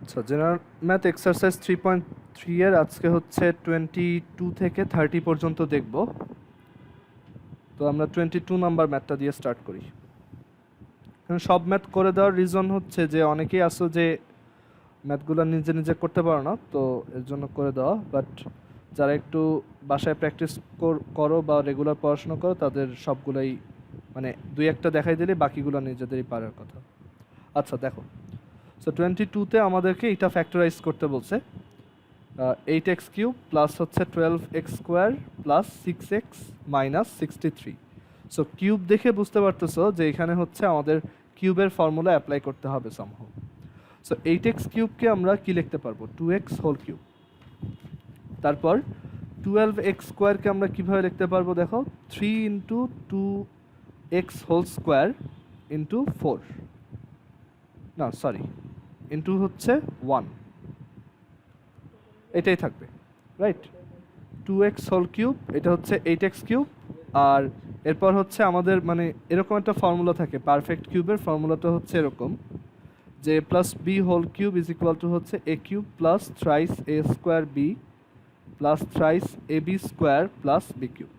আচ্ছা, general math exercise 3.3 এর আজকে হচ্ছে 22 থেকে 30 পর্যন্ত দেখব। তো আমরা 22 নাম্বার ম্যাথটা দিয়ে স্টার্ট করি। এখন সব ম্যাথ করে দেওয়ার রিজন হচ্ছে যে অনেকেই আসো যে ম্যাথগুলো নিজে নিজে করতে পারো না, তো এর জন্য করে দেওয়া। বাট যারা একটু বাসায় প্র্যাকটিস করো বা রেগুলার পড়াশোনা করো তাদের সবগুলাই মানে দুই একটা দেখাই দিলে বাকিগুলো নিজেদেরই পারার কথা। আচ্ছা দেখো, সো 22তে আমাদেরকে এটা ফ্যাক্টরাইজ করতে বলছে। 8x কিউব প্লাস হচ্ছে 12x square plus 6x minus 63। So cube দেখে বুঝতে পারতেছো যে এখানে হচ্ছে আমাদের কিউবের ফর্মুলা অ্যাপ্লাই করতে হবে সামহাউ। সো 8x কিউবকে আমরা কি লিখতে পারবো, 2x হোল কিউব। তারপর 12x স্কোয়ারকে আমরা কিভাবে লিখতে পারবো, দেখো 3 into 2x whole square into 4, না সরি, ইন্টু হচ্ছে 1, এটাই থাকবে, রাইট। 2x হোল কিউব, এটা হচ্ছে 8x কিউব। আর এরপর হচ্ছে আমাদের মানে এরকম একটা ফর্মুলা থাকে, পারফেক্ট কিউবের ফর্মুলাটা হচ্ছে এরকম যে plus B whole cube is equal to হচ্ছে A cube plus thrice A square B plus thrice A B square plus B cube.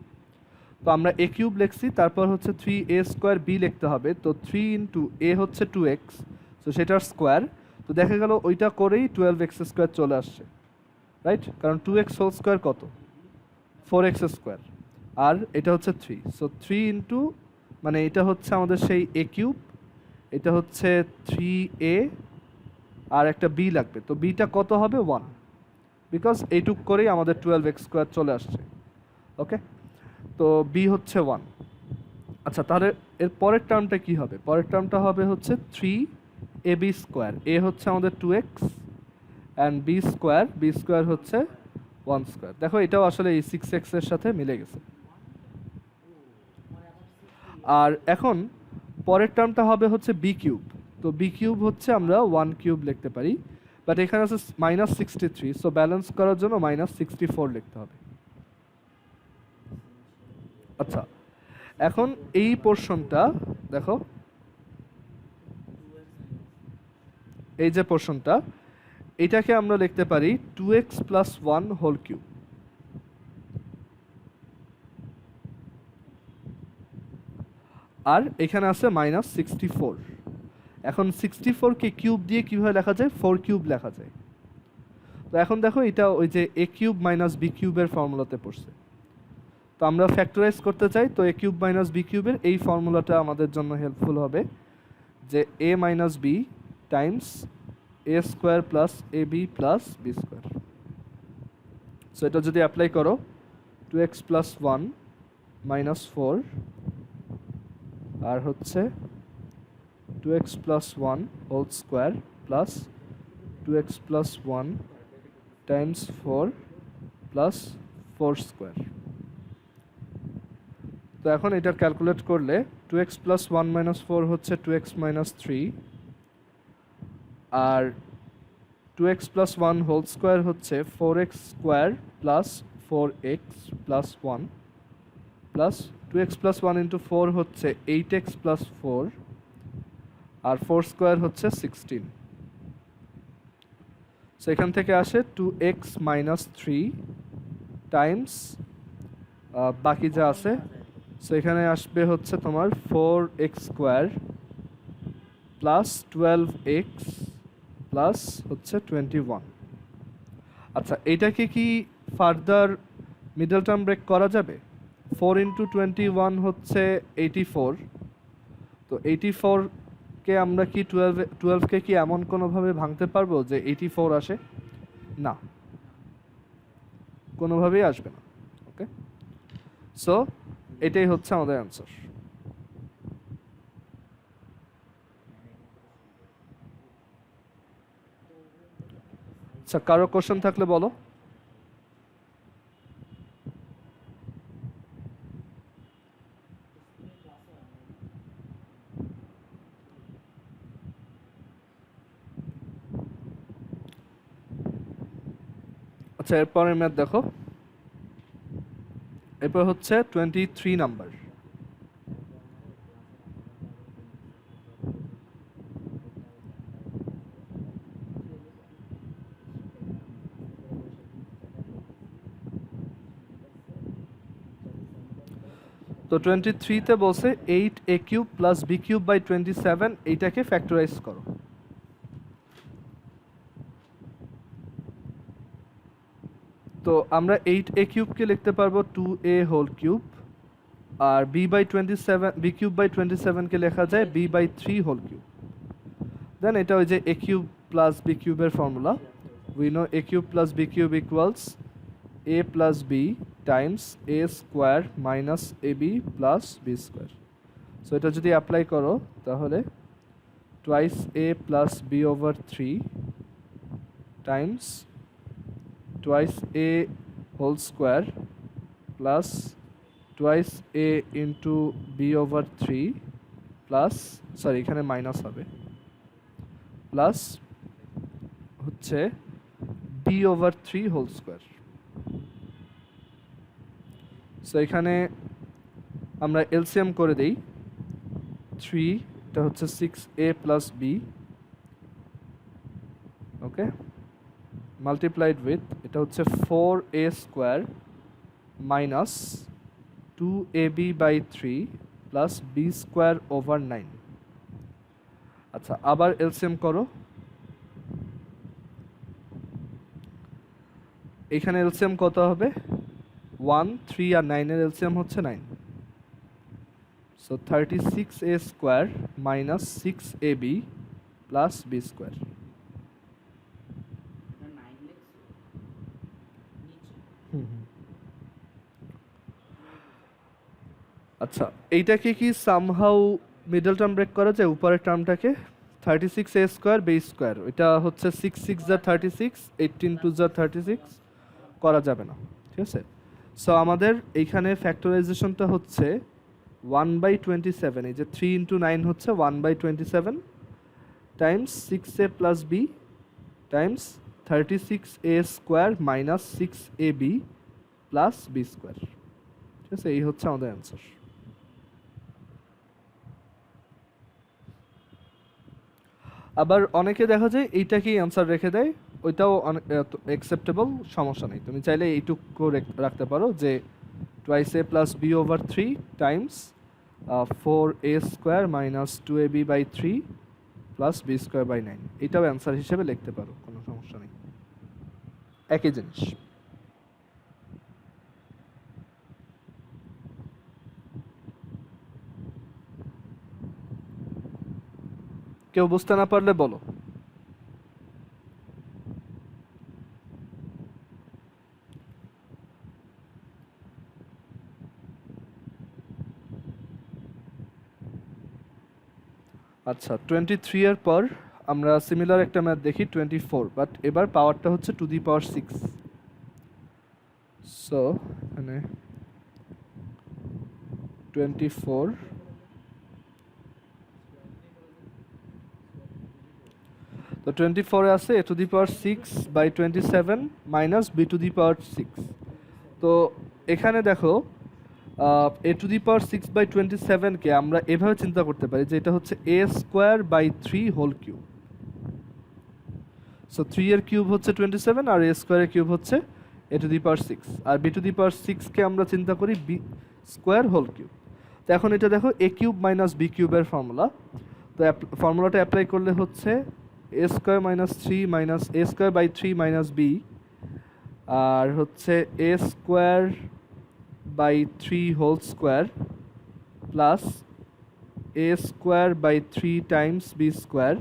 তো আমরা এ কিউব লিখছি, তারপর হচ্ছে 3a স্কোয়ার বি লিখতে হবে। তো 3 ইন্টু এ হচ্ছে 2x, তো সেটার স্কোয়ার। তো দেখা গেল ওইটা করেই 12x স্কোয়ার চলে আসছে, রাইট, কারণ 2x হোল স্কোয়ার কত, 4x স্কোয়ার, আর এটা হচ্ছে 3। সো 3 ইন্টু মানে এটা হচ্ছে আমাদের সেই এ কিউব, এটা হচ্ছে 3a, আর একটা বি লাগবে। তো বিটা কত হবে, 1, বিকজ এইটুক করেই আমাদের 12x স্কোয়ার চলে আসছে। ওকে, তো বি হচ্ছে 1। আচ্ছা, তাহলে এর পরের টার্মটা কি হবে, পরের টার্মটা হবে হচ্ছে 3ab স্কোয়ার। এ হচ্ছে আমাদের 2x অ্যান্ড বি স্কোয়ার হচ্ছে 1 স্কোয়ার। দেখো এটাও আসলে এই 6x এর সাথে মিলে গেছে। আর এখন পরের টার্মটা হবে হচ্ছে বি কিউব। তো বি কিউব হচ্ছে আমরা 1 কিউব লিখতে পারি, বাট এখানে আছে মাইনাস 63, সো ব্যালেন্স করার জন্য মাইনাস 64 লিখতে হবে। আচ্ছা, এখন এই পোর্শনটা দেখো, এই যে পোর্শনটা, এটাকে আমরা লিখতে পারি 2x প্লাস 1 হোল কিউব। আর এখানে আছে মাইনাস 64। এখন 64কে কিউব দিয়ে কীভাবে লেখা যায়, 4 কিউব লেখা যায়। তো এখন দেখো এটা ওই যে এ কিউব মাইনাস বি কিউবের ফর্মুলাতে পড়ছে। তো আমরা ফ্যাক্টরাইজ করতে চাই, তো এ কিউব মাইনাস বি কিউবের এই ফর্মুলাটা আমাদের জন্য হেল্পফুল হবে, যে A minus B times A square plus A B plus B square. So এটা যদি অ্যাপ্লাই করো, 2x প্লাস 1 মাইনাস 4, আর হচ্ছে 2x plus 1 whole square plus 2x plus 1 times 4 plus 4 square. তো এখন এটা ক্যালকুলেট করলে 2x প্লাস 1 মাইনাস 4 হচ্ছে 2x মাইনাস 3, আর 2x প্লাস 1 হোল স্কোয়ার হচ্ছে 4x square plus 4x plus 1 plus 2x plus 1 into 4 হচ্ছে 8x plus 4, আর 4 square হচ্ছে 16। So এখান থেকে আসে 2x মাইনাস 3 টাইমস বাকি যা আছে, সো এখানে আসবে হচ্ছে তোমার 4x square plus 12x plus হচ্ছে 21। আচ্ছা, এইটাকে কি ফার্দার মিডল টার্ম ব্রেক করা যাবে? 4 ইন্টু 21 হচ্ছে 84। তো 84কে আমরা কি 12কে কি এমন কোনোভাবে ভাঙতে পারবো যে 84 আসে? না, কোনোভাবেই আসবে না। ওকে, সো এটাই হচ্ছে আমাদের অ্যান্সার। আচ্ছা, কারো কোশ্চেন থাকলে বলো। আচ্ছা, এরপরের ম্যাথ দেখো, এরপর হচ্ছে 23 নাম্বার। তো 23-তে বলছে 8a³ প্লাস b³ বাই 27, এইটাকে ফ্যাক্টরাইজ করো। তো আমরা 8a³ লিখতে পারবো 2a হোল কিউব, আর b³ বাই 27 কে লেখা যায় b by 3 whole cube. Then এটা ওই যে a³ প্লাস b³ এর formula, we know a³ plus b³ equals a plus b times a square minus ab plus b square. So এটা যদি অ্যাপ্লাই করো তাহলে twice a plus b over 3 times twice a whole square plus twice a into b over 3 plus, sorry এখানে minus হবে, plus হচ্ছে b over 3 whole square. So এখানে আমরা LCM করে দেই, 3 এটা হচ্ছে 6a plus b, okay, multiplied with এটা হচ্ছে 4a square minus 2ab by 3 plus b square over 9। আচ্ছা, আবার এলসিএম করো, এখানে এলসিএম কত হবে, 1, 3 আর 9 এর এলসিএম হচ্ছে 9। So 36a square minus 6ab plus b square. আচ্ছা, এইটাকে কি সামহাউ মিডল টার্ম ব্রেক করা যায় উপরের টার্মটাকে, 36a স্কোয়ার b স্কোয়ার, এটা হচ্ছে 6 6 যা 36, 18 2 যা 36, করা যাবে না, ঠিক আছে। সো আমাদের এইখানে ফ্যাক্টরাইজেশনটা হচ্ছে 1/27, এই যে 3 ইন্টু 9 হচ্ছে 1/27 Times 6a plus b Times 36a square minus 6ab plus b square, ঠিক আছে। এই হচ্ছে আমাদের অ্যান্সার। আবার অনেকে দেখা যায় এইটাকেই অ্যান্সার রেখে দেয়, ওইটাও অনেক অ্যাকসেপ্টেবল, সমস্যা নেই, তুমি চাইলে এইটুকু রাখতে পারো যে twice a plus b over 3 times 4a square minus 2ab by 3 plus b square by 9, এটাও অ্যান্সার হিসেবে লিখতে পারো, কোনো সমস্যা নেই, একই জিনিস। কেউ বুঝতে না পারলে বলো। আচ্ছা, 23 এর পর আমরা সিমিলার একটা ম্যাথ দেখি 24, বাট এবার পাওয়ারটা হচ্ছে টু দি পাওয়ার 6। সো এখানে 24, তো 24 এ আছে a to the power 6 by 27 minus b to the power 6। তো এখানে দেখো a to the power 6 by 27-কে আমরা এভাবে চিন্তা করতে পারি যে এটা হচ্ছে a square by 3 whole cube. So 3 এর কিউব হচ্ছে 27 আর a স্কোয়ারের কিউব হচ্ছে a টু দি পাওয়ার 6, আর b টু দি পাওয়ার 6-কে আমরা চিন্তা করি b স্কোয়ার হোল কিউব। তো এখন এটা দেখো a কিউব মাইনাস b কিউবের ফর্মুলা, তো ফর্মুলাটা অ্যাপ্লাই করলে হচ্ছে a square minus 3 minus a square by 3 minus b, আর হচ্ছে a square by 3 whole square plus a square by 3 times b square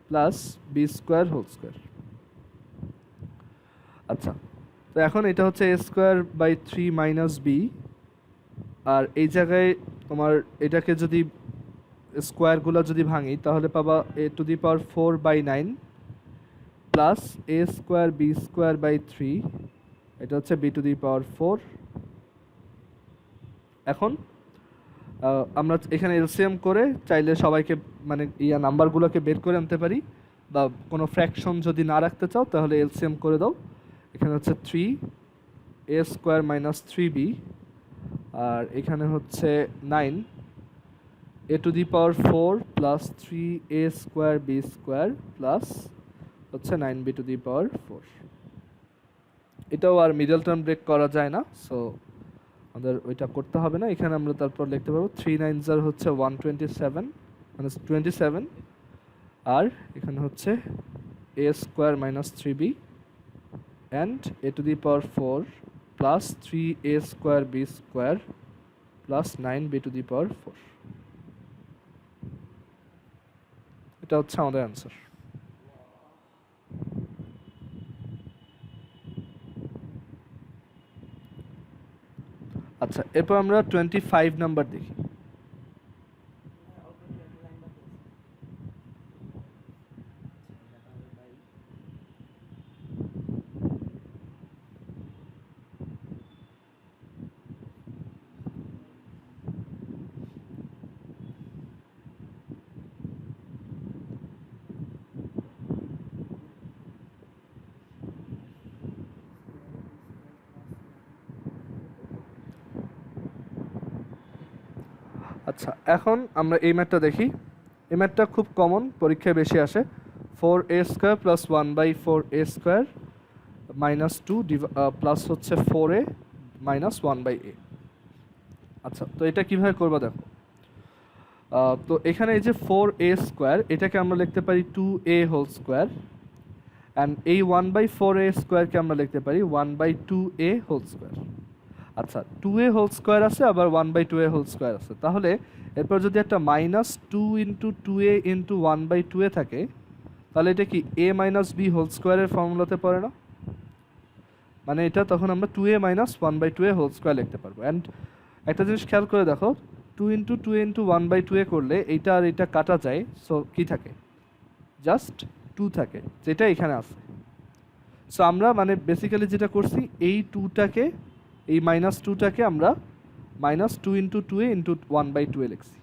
plus b square whole square. আচ্ছা, তো এখন এটা হচ্ছে a square by 3 minus b, আর এই জায়গায় তোমার এটাকে যদি স্কোয়ারগুলো যদি ভাঙি তাহলে পাবা a to the power 4 by 9 plus a square b square by 3, এটা হচ্ছে b টু দি পাওয়ার 4। এখন আমরা এখানে এলসিএম করে চাইলে সবাইকে মানে নাম্বারগুলোকে বের করে আনতে পারি, বা কোনো ফ্র্যাকশন যদি না রাখতে চাও তাহলে এলসিএম করে দাও। এখানে হচ্ছে 3 a স্কোয়ার মাইনাস 3b, আর এখানে হচ্ছে 9 a to the power 4 plus 3a square b square plus হচ্ছে 9b টু দি পাওয়ার 4। এটাও আর মিডল টার্ম ব্রেক করা যায় না, সো আমাদের ওইটা করতে হবে না, এখানে আমরা তারপর লিখতে পারবো 3 9 হচ্ছে 127 মানে 27, আর এখানে হচ্ছে a square minus 3b and a to the power 4 plus 3a square b square plus 9b to the power 4। এটা হচ্ছে আমাদের অ্যান্সার। আচ্ছা, এরপর আমরা 25 নাম্বার দেখি। আচ্ছা, এখন আমরা এই ম্যাথটা দেখি। এই ম্যাথটা খুব কমন, পরীক্ষায় বেশি আসে। 4a square plus 1/4a square minus 2 plus হচ্ছে 4a মাইনাস 1/a। আচ্ছা, তো এটা কীভাবে করবো দেখো। তো এখানে এই যে 4a স্কোয়ার, এটাকে আমরা লিখতে পারি 2a হোল স্কোয়ার, অ্যান্ড এই 1/4a স্কোয়ারকে আমরা লিখতে পারি 1/2a হোল স্কোয়ার। আচ্ছা, 2a হোল স্কোয়ার আছে, আবার 1/2a হোল স্কোয়ার আছে, তাহলে এরপর যদি একটা minus 2 into 2a into 1/2a থাকে, তাহলে এটা কি a মাইনাস b হোল স্কোয়ারের ফর্মুলাতে পড়ে না? মানে এটা তখন আমরা 2a minus 1/2a whole square লিখতে পারবো। অ্যান্ড একটা জিনিস খেয়াল করে দেখো, 2 ইন্টু 2a ইন্টু 1/2a করলে এইটা আর এইটা কাটা যায়, সো কী থাকে? জাস্ট 2 থাকে, যেটা এখানে আছে। সো আমরা মানে বেসিক্যালি যেটা করছি, এই 2টাকে, এই মাইনাস 2টাকে আমরা minus 2 into 2a into 1/2a লিখছি।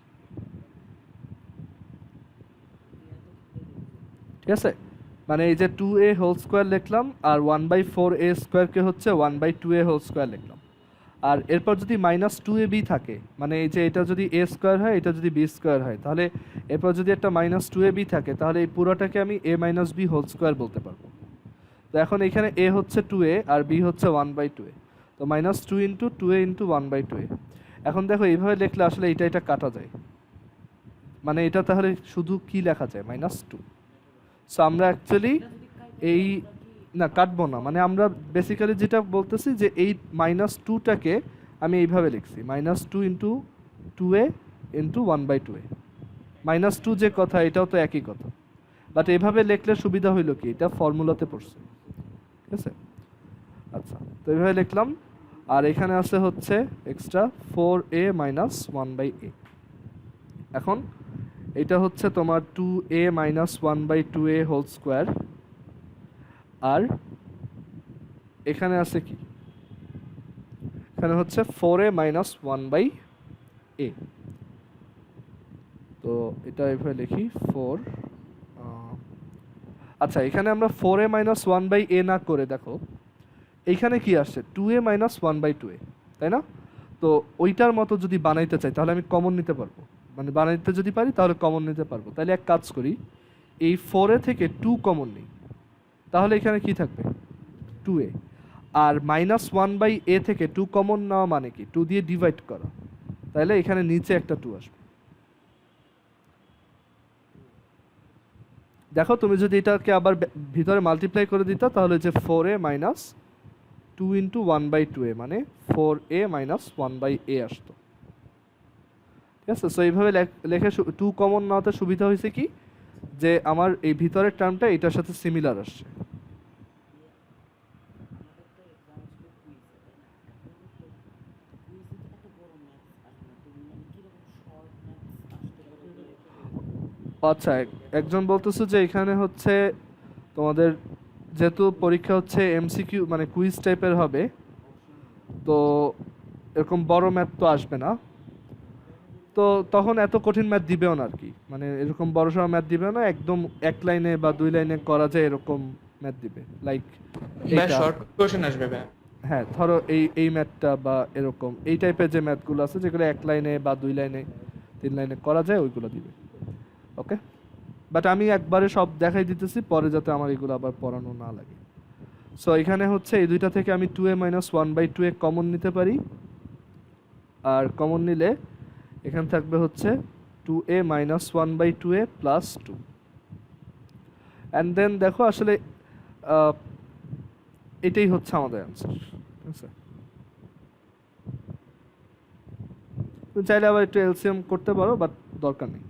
ঠিক আছে, মানে এই যে 2a হোল স্কোয়ার লিখলাম, আর 1/4a স্কোয়ারকে হচ্ছে 1/2a হোল স্কোয়ার লিখলাম। আর এরপর যদি মাইনাস 2ab থাকে, মানে এই যে এটা যদি a স্কোয়ার হয়, এটা যদি b স্কোয়ার হয়, তাহলে এরপর যদি একটা মাইনাস 2ab থাকে, তাহলে এই পুরোটাকে আমি a minus b whole square বলতে পারবো। তো এখন এখানে a হচ্ছে 2a আর b হচ্ছে 1/2a, তো minus 2 into 2a into 1/2a। এখন দেখো এইভাবে লিখলে আসলে এটা কাটা যায়, মানে এটা তাহলে শুধু কি লেখা যায়? মাইনাস 2। সো আমরা অ্যাকচুয়ালি এই না কাটবো না, মানে আমরা বেসিক্যালি যেটা বলতেছি যে এই মাইনাস 2টাকে আমি এইভাবে লিখছি, minus 2 into 2a into 1/2a। Minus 2 যে কথা, এটাও তো একই কথা, বাট এইভাবে লিখলে সুবিধা হইল কি, এটা ফর্মুলাতে পড়ছে। ঠিক আছে, আচ্ছা, তো এইভাবে লিখলাম। আর এখানে আছে হচ্ছে এক্সট্রা 4a মাইনাস 1/a। এখন এটা হচ্ছে তোমার 2a minus 1/2a whole square, আর এখানে আছে কি, এখানে হচ্ছে 4a মাইনাস 1/a। তো এটা এভাবে লিখি 4। আচ্ছা, এখানে আমরা 4a মাইনাস 1/a না করে দেখো এইখানে কি আসছে, 2a মাইনাস 1/2a, তাই না? তো ওইটার মতো যদি বানাইতে চাই, তাহলে আমি কমন নিতে পারবো, মানে বানাইতে যদি পারি তাহলে কমন নিতে পারবো। তাহলে এক কাজ করি, এই 4a থেকে 2 কমন নিই, তাহলে এখানে কি থাকবে? 2a। আর মাইনাস 1/a থেকে 2 কমন নেওয়া মানে কি? 2 দিয়ে ডিভাইড করা, তাহলে এখানে নিচে একটা 2 আসবে। দেখো, তুমি যদি এটাকে আবার ভিতরে মাল্টিপ্লাই করে দিতা, তাহলে যে 4a মাইনাস 2 ইন্টু 1/2a মানে 4a মাইনাস 1/a আসতো। ঠিক আছে, সো এইভাবে লেখে 2 কমন নেওয়াতে সুবিধা হয়েছে কি, যে আমার এই ভিতরের টার্মটা এটার সাথে সিমিলার আসছে। আচ্ছা, একজন বলতেছে যে এখানে হচ্ছে তোমাদের যেহেতু পরীক্ষা হচ্ছে এমসিকিউ মানে কুইজ টাইপের হবে, তো এরকম বড় ম্যাথ তো আসবে না, তো তখন এত কঠিন ম্যাথ দিবেও না আর কি, মানে এরকম বড়সড় ম্যাথ দিবে না, একদম 1 লাইনে বা 2 লাইনে করা যায় এরকম ম্যাথ দিবে, লাইক ভাই শর্ট কোশ্চেন আসবে ভাই। হ্যাঁ, ধরো এই ম্যাথটা বা এরকম এই টাইপের যে ম্যাথগুলো আছে, যেগুলো 1 লাইনে বা 2 লাইনে 3 লাইনে করা যায়, ওইগুলো দিবে। ওকে, বাট আমি একবারে সব দেখাই দিতেছি, পরে যাতে আমার এগুলো আবার পড়ানো না লাগে। সো এখানে হচ্ছে এই দুইটা থেকে আমি 2a মাইনাস 1/2a কমন নিতে পারি, আর কমন নিলে এখানে থাকবে হচ্ছে 2a minus 1/2a plus 2, and then দেখো আসলে এটাই হচ্ছে আমাদের অ্যান্সার। ঠিক আছে, তুমি চাইলে আবার একটু এলসিএম করতে পারো, বাট দরকার নেই।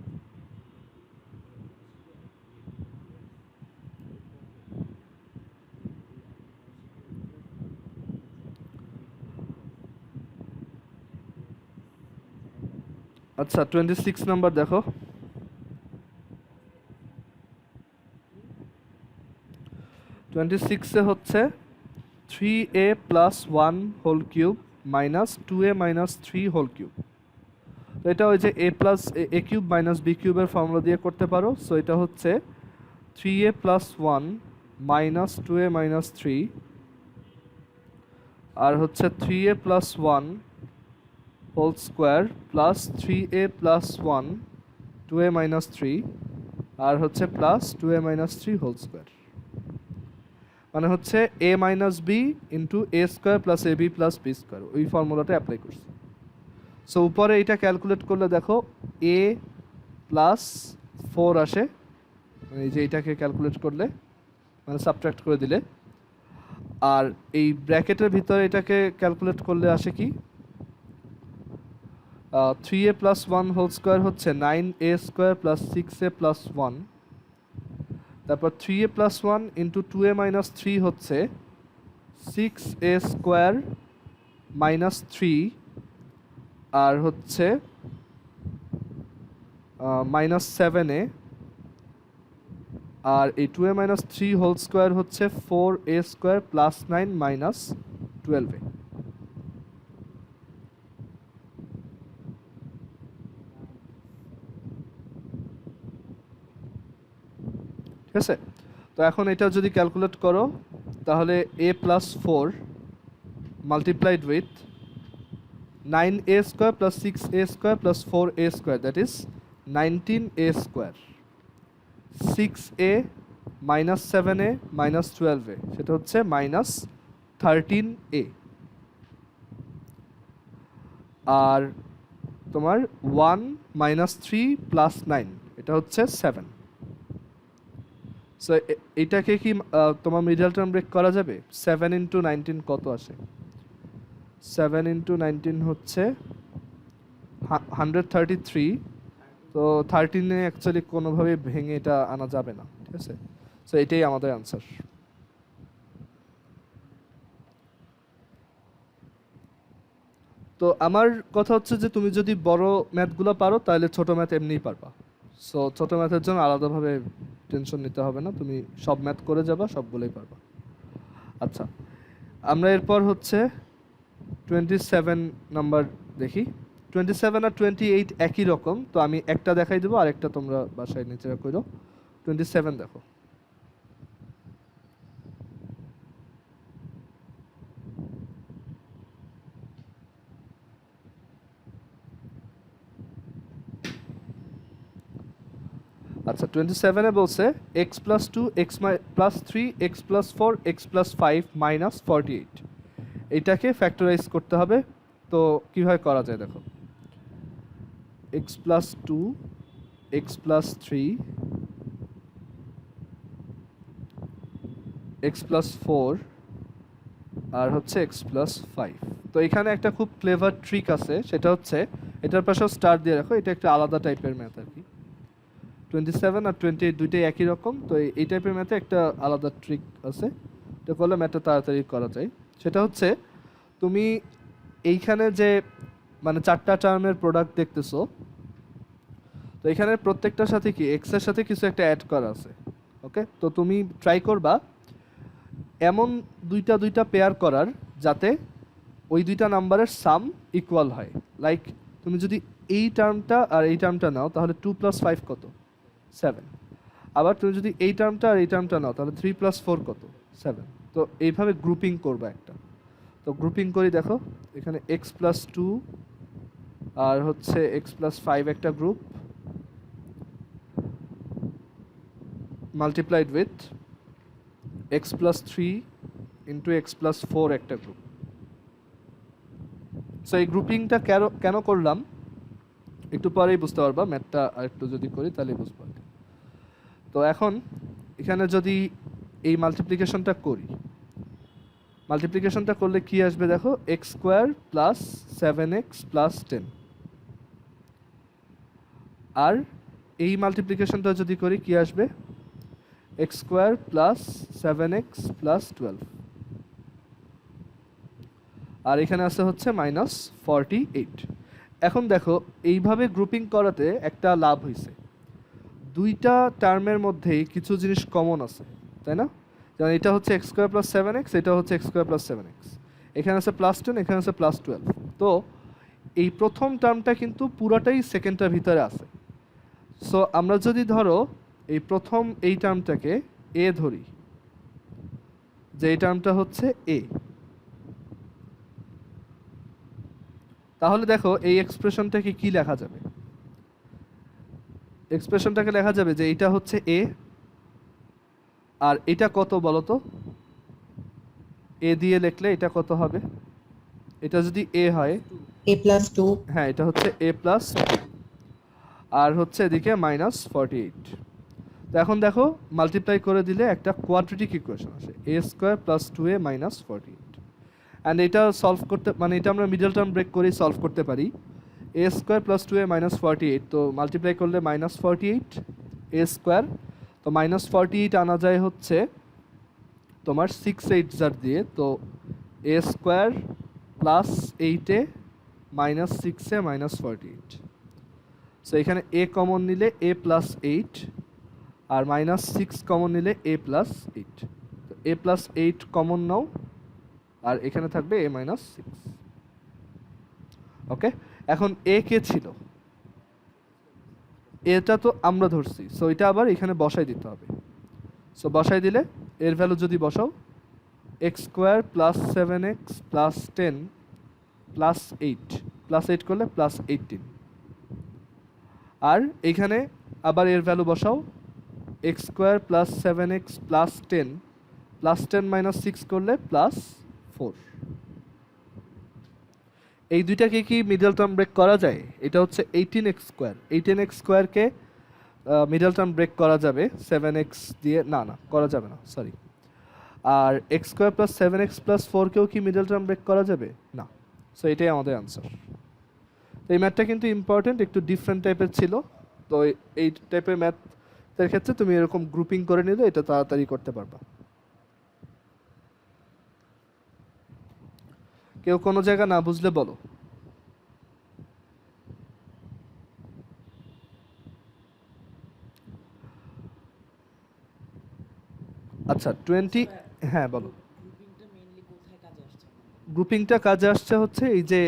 আচ্ছা 26 নাম্বার দেখো। 26 হচ্ছে 3a plus 1 whole cube minus 2a minus 3 whole cube. তো এটা ওই যে a plus a cube minus b কিউবের ফর্মুলা দিয়ে করতে পারো। সো এটা হচ্ছে 3a plus 1 minus 2a minus 3, আর হচ্ছে 3a plus 1 whole square plus 3a plus 1 2a minus 3, আর হচ্ছে plus 2a minus 3 whole square. মানে হচ্ছে a minus b into a square plus ab plus b square, ওই ফর্মুলাটা অ্যাপ্লাই করছি। So উপরে এটা ক্যালকুলেট করলে দেখো a প্লাস 4 আসে, মানে এই যে এটাকে ক্যালকুলেট করলে মানে সাবট্রাক্ট করে দিলে, আর এই ব্র্যাকেটের ভিতরে এটাকে ক্যালকুলেট করলে আসে কি 3a প্লাস 1 হোল স্কোয়ার হচ্ছে 9a square plus 6a plus 1, তারপর 3a plus 1 into 2a minus 3 হচ্ছে 6a স্কোয়ার মাইনাস 3, আর হচ্ছে মাইনাস 7a, আর এই 2a মাইনাস 3 হোল স্কোয়ার হচ্ছে 4a square plus 9 minus 12a। ঠিক আছে, তো এখন এটা যদি ক্যালকুলেট করো তাহলে a plus 4 multiplied with 9a square plus 6a square plus 4a square, that is 19a square, 6a minus 7a minus 12a, সেটা হচ্ছে মাইনাস 13a, আর তোমার 1 মাইনাস 3 প্লাস 9 এটা হচ্ছে 7। সো এটাকে কি তোমার মিডল টার্ম ব্রেক করা যাবে? 7 ইন্টু 19 কত আসে? 7 ইন্টু 19 হচ্ছে 133। তো 13-এ অ্যাকচুয়ালি কোনোভাবে ভেঙে এটা আনা যাবে না। ঠিক আছে, সো এটাই আমাদের অ্যান্সার। তো আমার কথা হচ্ছে যে তুমি যদি বড় ম্যাথগুলো পারো তাহলে ছোট ম্যাথ এমনিই পারবা। সো ছোট ম্যাথের জন্য আলাদাভাবে টেনশন নিতে হবে না, তুমি সব ম্যাথ করে যাবা, সবগুলোই পারবা। আচ্ছা, আমরা এরপর হচ্ছে 27 নাম্বার দেখি। 27 আর 28 একই রকম, তো আমি একটা দেখাই দেবো আর একটা তোমরা বাসায় নিজেরা করো। 27 দেখো। আচ্ছা 27-এ বলছে x plus 2 x plus 3 x plus 4 x plus 5 minus 48, এইটাকে ফ্যাক্টরাইজ করতে হবে। তো কিভাবে করা যায় দেখো, x plus 2 x plus 3 x plus 4 আর হচ্ছে x প্লাস 5। তো এখানে একটা খুব ক্লেভার ট্রিক আছে, সেটা হচ্ছে এটার পাশেও স্টার দিয়ে রাখো, এটা একটা আলাদা টাইপের ম্যাথ আর কি। 27 আর 28 দুইটাই একই রকম, তো এই টাইপের ম্যাথে একটা আলাদা ট্রিক আছে, এটা করলে ম্যাথটা তাড়াতাড়ি করা যায়। সেটা হচ্ছে তুমি এইখানে যে মানে 4টা টার্মের প্রোডাক্ট দেখতেছো, তো এখানে প্রত্যেকটার সাথে কি এক্স এর সাথে কিছু একটা অ্যাড করা আছে। ওকে, তো তুমি ট্রাই করবা এমন দুইটা পেয়ার করার যাতে ওই দুইটা নাম্বারের সাম ইকুয়াল হয়। লাইক তুমি যদি এই টার্মটা আর এই টার্মটা নাও তাহলে 2 প্লাস 5 কত? 7। আবার তুমি যদি এই টার্মটা আর এই টার্মটা নাও তাহলে 3 প্লাস 4 কত? 7। তো এইভাবে গ্রুপিং করবা একটা। তো গ্রুপিং করি দেখো, এখানে x প্লাস 2 আর হচ্ছে x প্লাস 5 একটা group, multiplied with x plus 3 into x plus 4 একটা গ্রুপ। সো এই গ্রুপিংটা কেন করলাম একটু পরেই বুঝতে পারবা, ম্যাথটা আর একটু যদি করি তাহলে বুঝবো। তো এখন এখানে যদি এই মাল্টিপ্লিকেশনটা করি, মাল্টিপ্লিকেশনটা করলে কি আসবে দেখো, x square plus 7x plus 10। আর এই মাল্টিপ্লিকেশনটা যদি করি কি আসবে, x square plus 7x plus 12। আর এখানে আছে হচ্ছে -48। এখন দেখো এইভাবে গ্রুপিং করাতে একটা লাভ হয়েছে, দুইটা টার্মের মধ্যেই কিছু জিনিস কমন আছে, তাই না? যেমন এটা হচ্ছে এক্স স্কোয়ার প্লাস 7x, এটা হচ্ছে এক্স স্কোয়ার প্লাস 7x, এখানে আছে +10, এখানে আছে +12। তো এই প্রথম টার্মটা কিন্তু পুরাটাই সেকেন্ডটার ভিতরে আছে। সো আমরা যদি ধরো এই প্রথম এই টার্মটাকে এ ধরি, যে এই টার্মটা হচ্ছে এ, তাহলে দেখো এই এক্সপ্রেশনটাকে কি লেখা যাবে, এক্সপ্রেশনটাকে লেখা যাবে যে এটা হচ্ছে এ, আর এটা কত বলো তো, এ দিয়ে লিখলে এটা কত হবে, এটা যদি এ হয় a+2 হ্যাঁ এটা হচ্ছে a প্লাস, আর হচ্ছে এদিকে -48। তো এখন দেখো মাল্টিপ্লাই করে দিলে একটা কোয়াড্রেটিক ইকুয়েশন আসে, a square plus 2a -48। And এটা সলভ করতে মানে এটা আমরা মিডল টার্ম ব্রেক করে সলভ করতে পারি। a স্কোয়ার প্লাস 2a -48, তো মাল্টিপ্লাই করলে -48 a স্কোয়ার, তো -48 আনা যায় হচ্ছে তোমার 6 8 দিয়ে, তো a square plus 8a -6a -48। So এখানে a কমন নিলে a প্লাস 8, আর -6 কমন নিলে a প্লাস 8। তো a প্লাস 8 কমন নাও, আর এখানে থাকবে a -6। ওকে, এখন a কে ছিল, এটা তো আমরা ধরছি, সো এটা আবার এখানে বসাই দিতে হবে। সো বসাই দিলে এর ভ্যালু যদি বসাও, x square plus 7x plus 10 plus 8, plus 8 করলে +18। আর এইখানে আবার এর ভ্যালু বসাও, x square plus 7x plus 10 plus 10 -6 করলে +4। এই দুইটাকে কি মিডল টার্ম ব্রেক করা যায়? এটা হচ্ছে 18x স্কোয়ার, 18x স্কোয়ারকে মিডল টার্ম ব্রেক করা যাবে 7x দিয়ে, না করা যাবে না, সরি। আর x square plus 7x plus 4কেও কি মিডল টার্ম ব্রেক করা যাবে? না। সো এটাই আমাদের আনসার। তো এই ম্যাথটা কিন্তু ইম্পর্টেন্ট, একটু ডিফারেন্ট টাইপের ছিল। তো এই টাইপের ম্যাথের ক্ষেত্রে তুমি এরকম গ্রুপিং করে নিলে এটা তাড়াতাড়ি করতে পারবা। কেউ কোনো জায়গা না বুঝলে বলো। আচ্ছা 20, হ্যাঁ বলো। গ্রুপিংটা কাজে আসছে হচ্ছে এই যে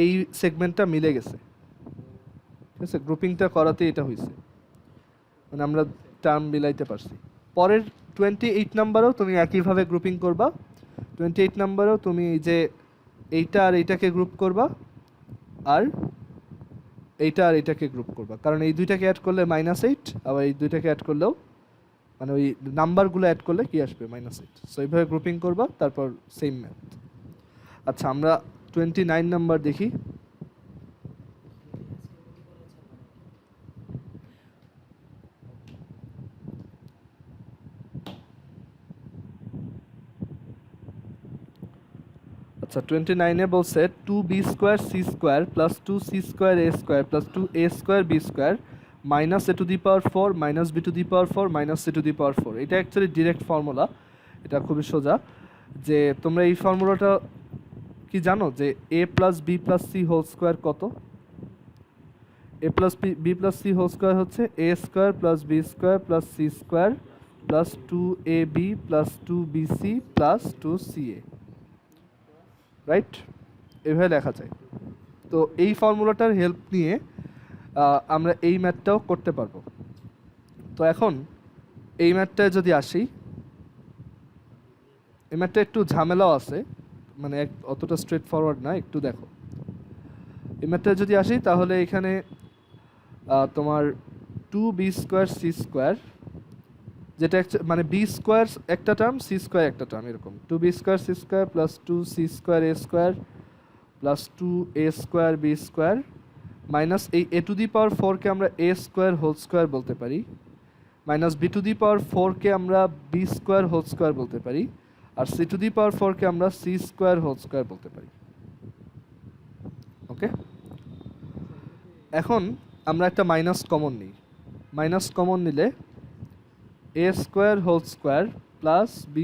এই সেগমেন্টটা মিলে গেছে, ঠিক আছে, গ্রুপিংটা করাতে এটা হয়েছে, মানে আমরা টার্ম মিলাইতে পারছি। পরের 28 নাম্বারেও তুমি একইভাবে গ্রুপিং করবা। 28 নাম্বারেও তুমি এই যে এইটা আর এইটাকে গ্রুপ করবা, আর এইটা আর এইটাকে গ্রুপ করবা, কারণ এই দুইটাকে অ্যাড করলে -8, আবার এই দুইটাকে অ্যাড করলেও মানে ওই নাম্বারগুলো অ্যাড করলে কি আসবে, -8। সো এইভাবে গ্রুপিং করবা, তারপর সেম ম্যাথ। আচ্ছা আমরা 29 নাম্বার দেখি। আচ্ছা 29-এ বলছে 2b square c square plus 2c square a square plus 2a square b square minus a to the power 4 minus b to the power 4 minus c to the power 4। এটা actually direct formula, এটা খুবই সোজা। যে তোমরা এই ফর্মুলাটা কি জানো যে a plus b plus c whole square কত? a plus b plus c whole square হচ্ছে a square plus b square plus c square plus 2ab plus 2bc plus 2ca, right? এভাবে লেখা যায়। তো এই ফর্মুলাটার হেল্প নিয়ে আমরা এই ম্যাথটাও করতে পারবো। তো এখন এই ম্যাথটায় যদি আসি, এই ম্যাথটা একটু ঝামেলাও আছে, মানে অতটা স্ট্রেট ফরওয়ার্ড না, একটু দেখো। এই ম্যাথটায় যদি আসি তাহলে এখানে তোমার 2b স্কোয়ার c স্কোয়ার, যেটা মানে b স্কোয়ার একটা টার্ম, c স্কোয়ার একটা টার্ম, এরকম 2b square c square plus 2c square a square plus 2a² b² minus এই a⁴ কে আমরা a² হোল স্কোয়ার বলতে পারি, মাইনাস b⁴ কে আমরা b² হোল স্কোয়ার বলতে পারি, আর c⁴ কে আমরা c² হোল স্কোয়ার বলতে পারি। ওকে, এখন আমরা একটা মাইনাস কমন নিই। মাইনাস কমন নিলে a² whole square plus b²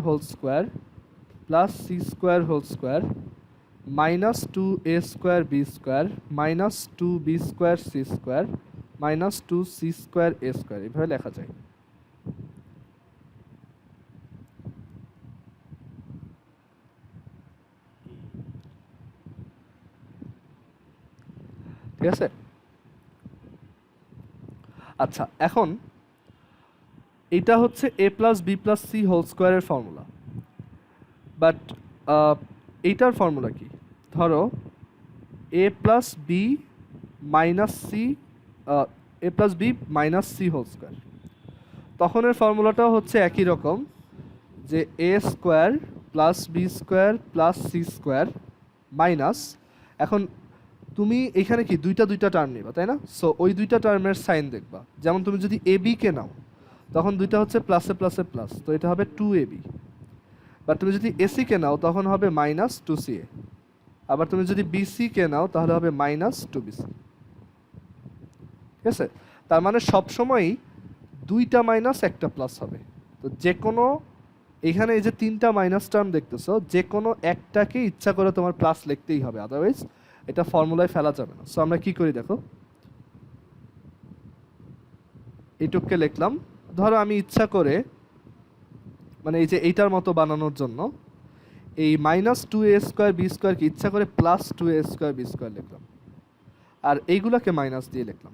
whole square plus c² whole square minus 2a² b² minus 2b² c² minus 2c² a², এভাবে লেখা যায়। ঠিক আছে? আচ্ছা, এখন এটা হচ্ছে a plus B plus C whole স্কোয়ারের ফর্মুলা, বাট এইটার ফর্মুলা কি? ধরো a plus B minus C, A plus B minus C whole square, তখনের ফর্মুলাটাও হচ্ছে একই রকম, যে a² plus b² plus c² minus, এখন তুমি এখানে কি দুইটা টার্ম নিবা, তাই না? সো ওই দুইটা টার্মের সাইন দেখবা। যেমন তুমি যদি এ বি কে নাও তখন দুইটা হচ্ছে প্লাসে প্লাসে প্লাস, তো এটা হবে 2ab। বা তুমি যদি এসি কে নাও তখন হবে মাইনাস 2ca। আবার তুমি যদি বিসি কে নাও তাহলে হবে মাইনাস 2bc। ঠিক আছে? তার মানে সবসময়ই দুইটা মাইনাস একটা প্লাস হবে। তো যে কোনো, এখানে এই যে তিনটা মাইনাস টার্ম দেখতেছো, যে কোনো একটাকে ইচ্ছা করে তোমার প্লাস লিখতেই হবে, আদারওয়াইজ এটা ফর্মুলায় ফেলা যাবে না। সো আমরা কি করি দেখো, এইটুককে লিখলাম। ধরো আমি ইচ্ছা করে, মানে এই যে এইটার মতো বানানোর জন্য এই মাইনাস 2a² b² কে ইচ্ছা করে প্লাস 2a² b² লিখলাম, আর এইগুলাকে মাইনাস দিয়ে লিখলাম।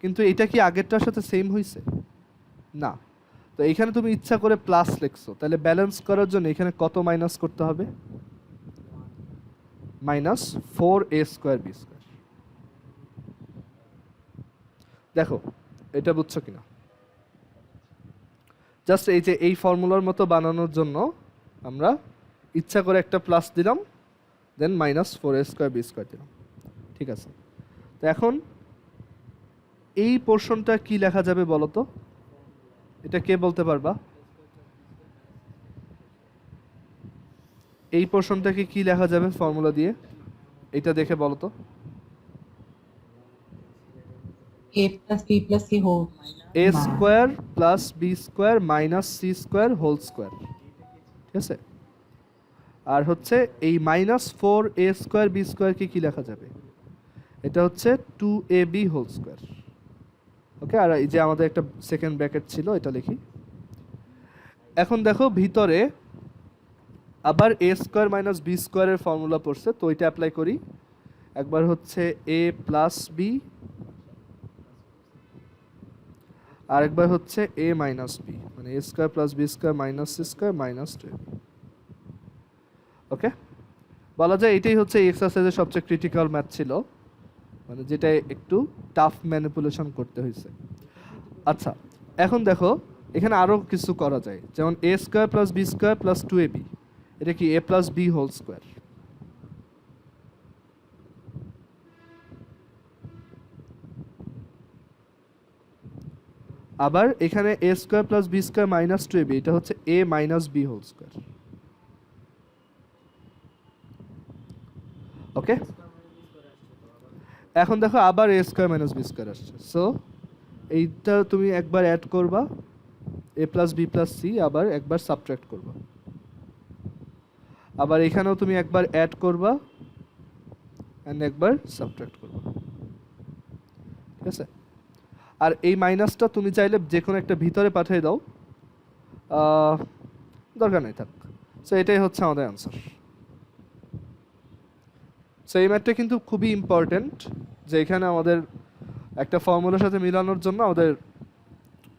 কিন্তু এটা কি আগেরটার সাথে সেম হয়েছে? না। তো এইখানে তুমি ইচ্ছা করে প্লাস লিখছো, তাহলে ব্যালেন্স করার জন্য এখানে কত মাইনাস করতে হবে? Minus 4a² b²। দেখো এটা বুঝছো কিনা? জাস্ট এই যে এই ফর্মুলার মতো বানানোর জন্য আমরা ইচ্ছা করে একটা প্লাস দিলাম, দেন মাইনাস 4a² b² দিলাম। ঠিক আছে, তো এখন এই পোর্শনটা কি লেখা যাবে বলো তো? এটা কে বলতে পারবা? এই পোর্শনটাকে কি লেখা যাবে ফর্মুলা দিয়ে? এটা দেখে বলো তো। a plus b plus c whole a² plus b² minus c² whole square. ঠিক আছে, আর হচ্ছে এই মাইনাস 4a² b² কে কি লেখা যাবে? এটা হচ্ছে 2ab হোল স্কোয়ার। ওকে, আর এই যে আমাদের একটা সেকেন্ড ব্র্যাকেট ছিল, এটা লিখি। এখন দেখো ভিতরে আবার a² মাইনাস b² এর ফর্মুলা পড়ছে, তো এটা অ্যাপ্লাই করি। একবার হচ্ছে a প্লাস বি, আর একবার হচ্ছে a মাইনাস বি, মানে a² plus b² minus c² minus 2ab। ওকে, বলা যায় এটাই হচ্ছে এই এক্সারসাইজের সবচেয়ে ক্রিটিক্যাল ম্যাথ ছিল, মানে যেটা একটু টাফ ম্যানিপুলেশন করতে হয়েছে। আচ্ছা, এখন দেখো এখানে আরও কিছু করা যায়, যেমন a² plus b² plus 2ab, এটা কি a plus B whole square. আবার এখানে a² plus b² minus 2ab, এটা হচ্ছে a minus B whole square. Okay, এখন দেখো আবার a² মাইনাস b² আসছে, সো এইটা তুমি একবার অ্যাড করবা, a plus B plus C, আবার একবার সাবট্রাক্ট করবা, আবার এখানেও তুমি একবার অ্যাড করবা অ্যান্ড একবার সাবট্রাক্ট করবা। ঠিক আছে, আর এই মাইনাসটা তুমি চাইলে যে কোনো একটা ভিতরে পাঠিয়ে দাও, দরকার নেই থাক। সো এটাই হচ্ছে আমাদের অ্যান্সার। সো এই ম্যাথটা কিন্তু খুবই ইম্পর্টেন্ট, যে এখানে আমাদের একটা ফর্মুলার সাথে মিলানোর জন্য আমাদের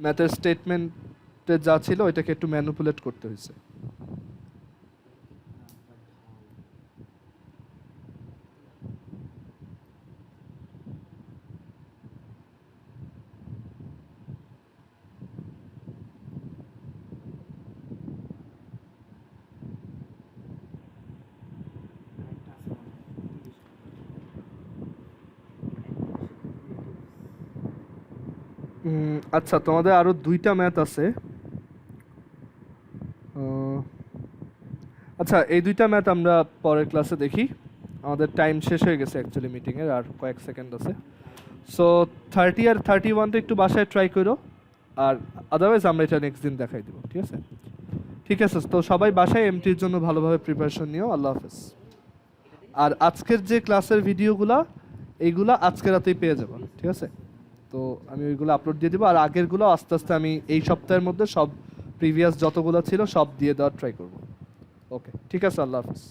ম্যাথের স্টেটমেন্টে যা ছিল ওইটাকে একটু ম্যানিপুলেট করতে হয়েছে। আচ্ছা তোমাদের আরো 2টা ম্যাথ আছে। আহ, আচ্ছা এই 2টা ম্যাথ আমরা পরের ক্লাসে দেখি, আমাদের টাইম শেষ হয়ে গেছে অ্যাকচুয়ালি মিটিংয়ের, আর কয়েক সেকেন্ড আছে। সো 30 আর 31টা একটু বাসায় ট্রাই করো, আর আদারওয়াইজ আমরা এটা নেক্সট দিন দেখাই দেবো, ঠিক আছে? ঠিক আছে, তো সবাই বাসায় এমটির জন্য ভালোভাবে প্রিপারেশন নিও। আল্লাহ হাফেজ। আর আজকের যে ক্লাসের ভিডিওগুলা এইগুলা আজকে রাতেই পেয়ে যাবো, ঠিক আছে? তো আমি ওইগুলো আপলোড দিয়ে দেবো, আর আগেরগুলো আস্তে আস্তে আমি এই সপ্তাহের মধ্যে সব প্রিভিয়াস যতগুলো ছিল সব দিয়ে দেওয়ার ট্রাই করবো। ওকে, ঠিক আছে, আল্লাহ হাফেজ।